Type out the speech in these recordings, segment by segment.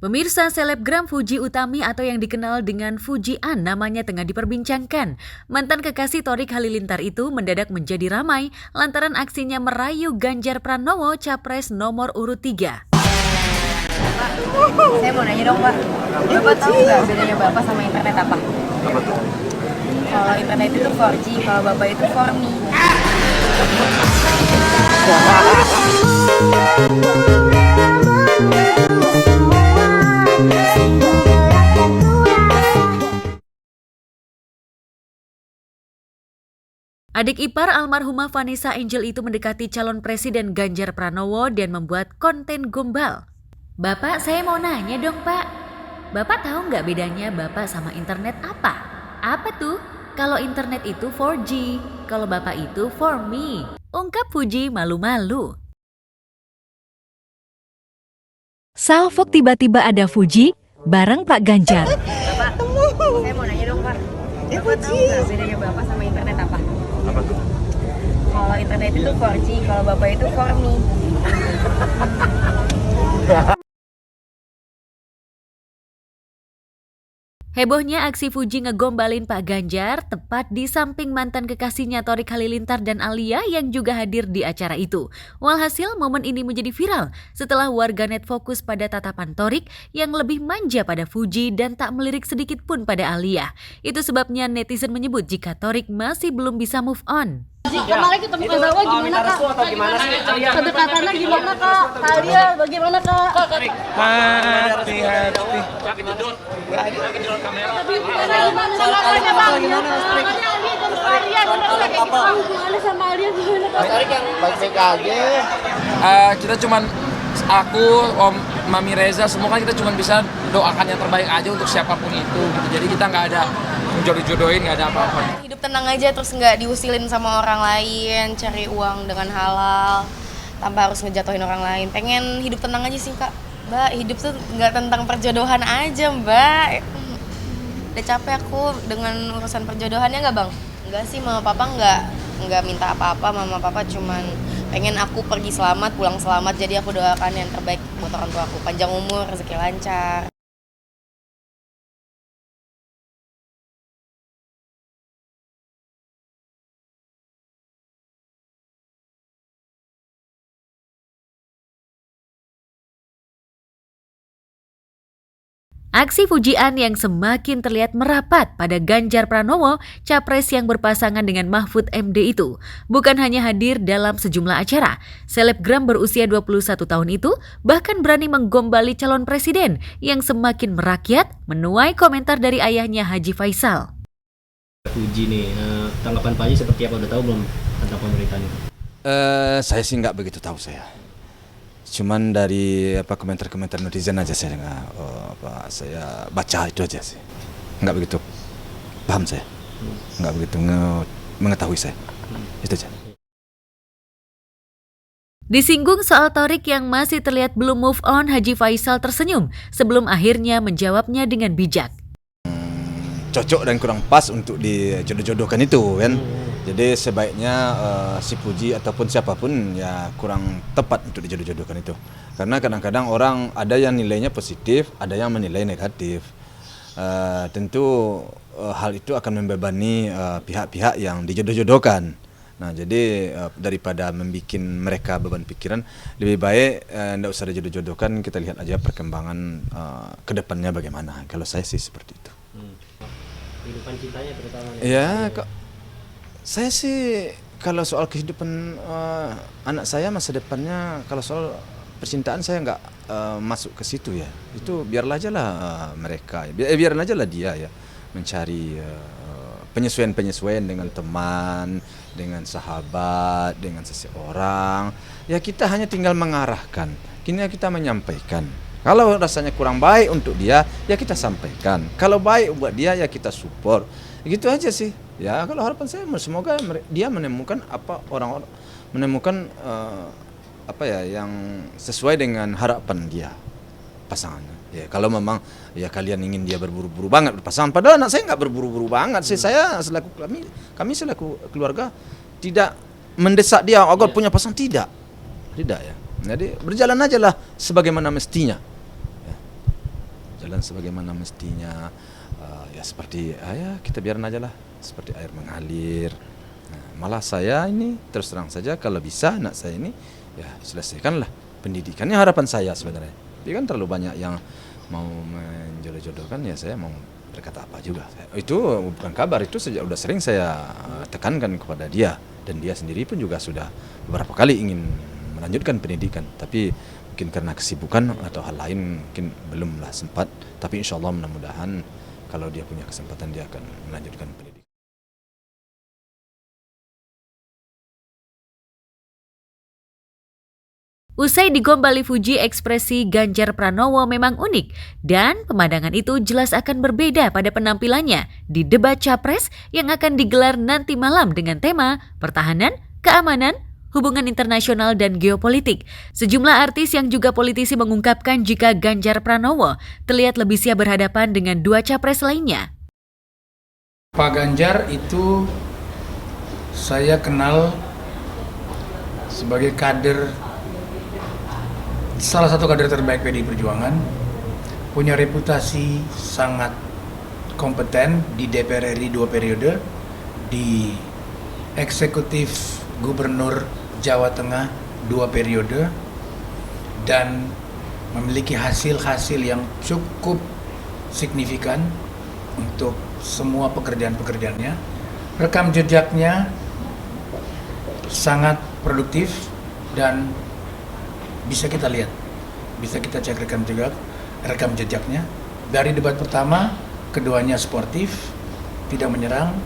Pemirsa, selebgram Fuji Utami atau yang dikenal dengan Fuji An namanya tengah diperbincangkan. Mantan kekasih Thorik Halilintar itu mendadak menjadi ramai lantaran aksinya merayu Ganjar Pranowo capres nomor urut 3. Pak, saya mau nanya dong Pak, Bapak tahu nggak bedanya Bapak sama internet apa? Apa tuh? Kalau internet itu 4G, kalau Bapak itu 4Me. Adik ipar almarhumah Vanessa Angel itu mendekati calon presiden Ganjar Pranowo dan membuat konten gombal. Bapak, saya mau nanya dong Pak. Bapak tahu nggak bedanya Bapak sama internet apa? Apa tuh? Kalau internet itu 4G, kalau Bapak itu 4Me. Ungkap Fuji malu-malu. Salfok tiba-tiba ada Fuji bareng Pak Ganjar. Bapak, saya mau nanya dong Pak, Bapak tahu nggak bedanya Bapak sama internet apa? Apa tuh? Kalau internet itu 4G, kalau Bapak itu 4Me. Hebohnya aksi Fuji ngegombalin Pak Ganjar tepat di samping mantan kekasihnya Thorik Halilintar dan Alia yang juga hadir di acara itu. Walhasil momen ini menjadi viral setelah warganet fokus pada tatapan Thorik yang lebih manja pada Fuji dan tak melirik sedikit pun pada Alia. Itu sebabnya netizen menyebut jika Thorik masih belum bisa move on. Kemarin ketemu Kak Zawa gimana Kak? Kedekatannya gimana Kak? Alia bagaimana Kak? Hati-hati. Tapi gimana sama Alia Bang? Hubungannya Alia dan Alia hubungannya sama Alia gimana Kak? Baik-baik aja. Kita cuman aku, Om Mami Reza, semua kan kita cuma bisa doakan yang terbaik aja untuk siapapun itu gitu. Jadi kita nggak ada jodoh-jodohin, nggak ada apa-apa. Hidup tenang aja, terus nggak diusilin sama orang lain, cari uang dengan halal tanpa harus ngejatuhin orang lain. Pengen hidup tenang aja sih Kak. Mbak, hidup tuh nggak tentang perjodohan aja Mbak. Udah capek aku dengan urusan perjodohannya nggak Bang? Nggak sih, Mama Papa nggak minta apa-apa. Mama Papa cuman pengen aku pergi selamat, pulang selamat. Jadi aku doakan yang terbaik buat orang tua aku, panjang umur, rezeki lancar. Aksi Fujian yang semakin terlihat merapat pada Ganjar Pranowo, capres yang berpasangan dengan Mahfud MD itu. Bukan hanya hadir dalam sejumlah acara, selebgram berusia 21 tahun itu bahkan berani menggombali calon presiden yang semakin merakyat menuai komentar dari ayahnya Haji Faisal. Fuji nih, tanggapan Pak Haji seperti apa? Udah tahu belum tentang pemerintahan itu? Saya sih nggak begitu tahu saya. Cuman dari komentar-komentar netizen aja saya saya baca itu aja sih. Nggak begitu paham saya. Nggak begitu mengetahui saya. Itu aja. Disinggung soal Thorik yang masih terlihat belum move on, Haji Faisal tersenyum sebelum akhirnya menjawabnya dengan bijak. Cocok dan kurang pas untuk dijodoh-jodohkan itu kan. Jadi sebaiknya si Fuji ataupun siapapun ya kurang tepat untuk dijodoh-jodohkan itu. Karena kadang-kadang orang ada yang nilainya positif, ada yang menilai negatif. Tentu hal itu akan membebani pihak-pihak yang dijodoh-jodohkan. Nah jadi daripada membuat mereka beban pikiran, lebih baik tidak usah dijodoh-jodohkan, kita lihat aja perkembangan ke depannya bagaimana. Kalau saya sih seperti itu. Kehidupan cintanya terutama. Ya, saya sih kalau soal kehidupan anak saya masa depannya, kalau soal percintaan saya nggak masuk ke situ ya. Itu biarlah aja lah mereka, biarlah aja lah dia ya mencari penyesuaian dengan teman, dengan sahabat, dengan seseorang. Ya kita hanya tinggal mengarahkan, kini kita menyampaikan. Kalau rasanya kurang baik untuk dia, ya kita sampaikan. Kalau baik buat dia, ya kita support. Gitu aja sih. Ya kalau harapan saya semoga dia menemukan yang sesuai dengan harapan dia pasangannya. Ya kalau memang ya kalian ingin dia berburu-buru banget berpasangan, padahal anak saya nggak berburu-buru banget sih. Saya kami selaku keluarga tidak mendesak dia agar punya pasangan, tidak ya. Jadi berjalan aja lah sebagaimana mestinya. berjalan sebagaimana mestinya. Ya seperti ya kita biarin aja lah, seperti air mengalir. Nah, malah saya ini terus terang saja kalau bisa anak saya ini ya selesaikanlah pendidikannya, harapan saya sebenarnya. Tapi kan terlalu banyak yang mau menjodoh-jodohkan, ya saya mau berkata apa juga. Itu bukan kabar, itu udah sering saya tekankan kepada dia, dan dia sendiri pun juga sudah beberapa kali ingin melanjutkan pendidikan, tapi mungkin karena kesibukan atau hal lain mungkin belumlah sempat. Tapi insya Allah mudah-mudahan kalau dia punya kesempatan dia akan melanjutkan pendidikan. Usai digombali Fuji, ekspresi Ganjar Pranowo memang unik dan pemandangan itu jelas akan berbeda pada penampilannya di debat Capres yang akan digelar nanti malam dengan tema pertahanan, keamanan, hubungan internasional dan geopolitik. Sejumlah artis yang juga politisi mengungkapkan jika Ganjar Pranowo terlihat lebih siap berhadapan dengan dua capres lainnya. Pak Ganjar itu saya kenal sebagai salah satu kader terbaik PDI Perjuangan, punya reputasi sangat kompeten di DPR RI 2 periode, di eksekutif gubernur Jawa Tengah 2 periode, dan memiliki hasil-hasil yang cukup signifikan untuk semua pekerjaan-pekerjaannya. Rekam jejaknya sangat produktif dan bisa kita lihat, bisa kita cek rekam jejaknya. Dari debat pertama, keduanya sportif, tidak menyerang,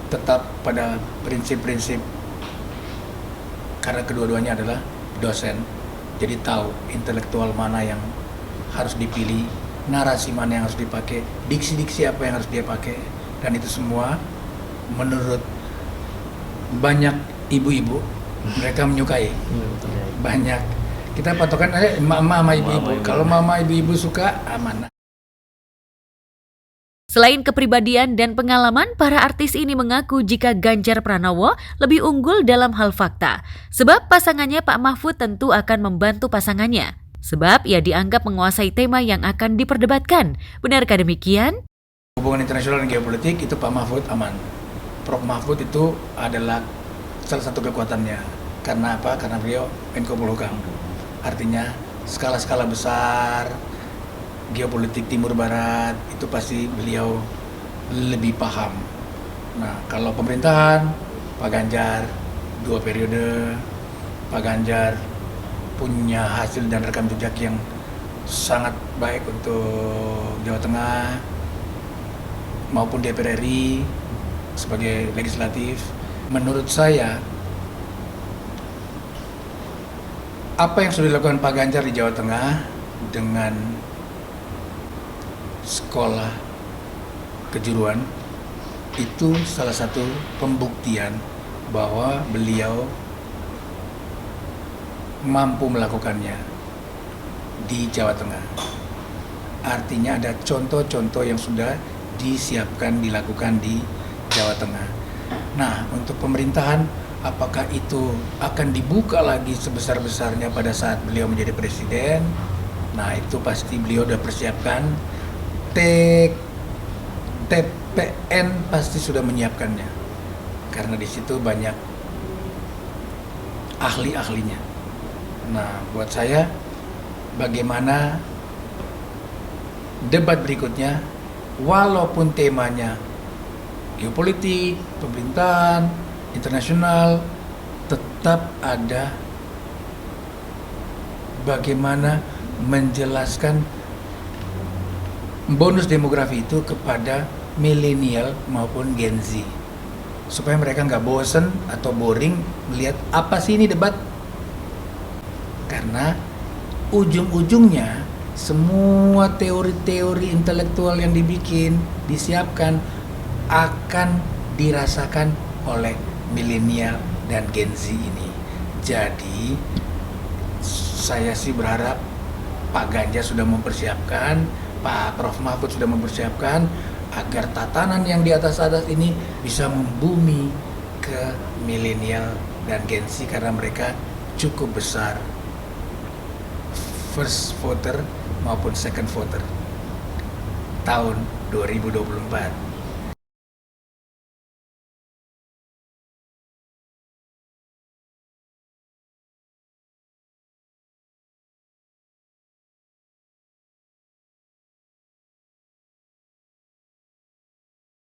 tetap pada prinsip-prinsip, karena kedua-duanya adalah dosen, jadi tahu intelektual mana yang harus dipilih, narasi mana yang harus dipakai, diksi-diksi apa yang harus dia pakai, dan itu semua menurut banyak ibu-ibu mereka menyukai. Banyak kita patokan emak-emak sama ibu-ibu. Kalau mama ibu-ibu suka, aman. Selain kepribadian dan pengalaman, para artis ini mengaku jika Ganjar Pranowo lebih unggul dalam hal fakta. Sebab pasangannya Pak Mahfud tentu akan membantu pasangannya. Sebab ia dianggap menguasai tema yang akan diperdebatkan. Benarkah demikian? Hubungan internasional dan geopolitik itu Pak Mahfud aman. Prof Mahfud itu adalah salah satu kekuatannya. Karena apa? Karena beliau Menko Polhukam. Artinya skala-skala besar, geopolitik Timur Barat, itu pasti beliau lebih paham. Nah, kalau pemerintahan, Pak Ganjar 2 periode, Pak Ganjar punya hasil dan rekam jejak yang sangat baik untuk Jawa Tengah maupun DPR RI sebagai legislatif. Menurut saya, apa yang sudah dilakukan Pak Ganjar di Jawa Tengah dengan sekolah kejuruan itu salah satu pembuktian bahwa beliau mampu melakukannya di Jawa Tengah. Artinya ada contoh-contoh yang sudah disiapkan dilakukan di Jawa Tengah. Nah, untuk pemerintahan, apakah itu akan dibuka lagi sebesar-besarnya pada saat beliau menjadi presiden? Nah, itu pasti beliau sudah persiapkan. TPN pasti sudah menyiapkannya. Karena di situ banyak ahli-ahlinya. Nah, buat saya, bagaimana debat berikutnya, walaupun temanya geopolitik, pemerintahan, internasional, tetap ada bagaimana menjelaskan bonus demografi itu kepada milenial maupun Gen Z, supaya mereka nggak bosen atau boring melihat apa sih ini debat. Karena ujung-ujungnya semua teori-teori intelektual yang dibikin, disiapkan akan dirasakan oleh milenial dan Gen Z ini. Jadi saya sih berharap Pak Ganjar sudah mempersiapkan, Pak Prof Mahfud sudah mempersiapkan agar tatanan yang di atas-atas ini bisa membumi ke milenial dan Gen Z, karena mereka cukup besar first voter maupun second voter. tahun 2024.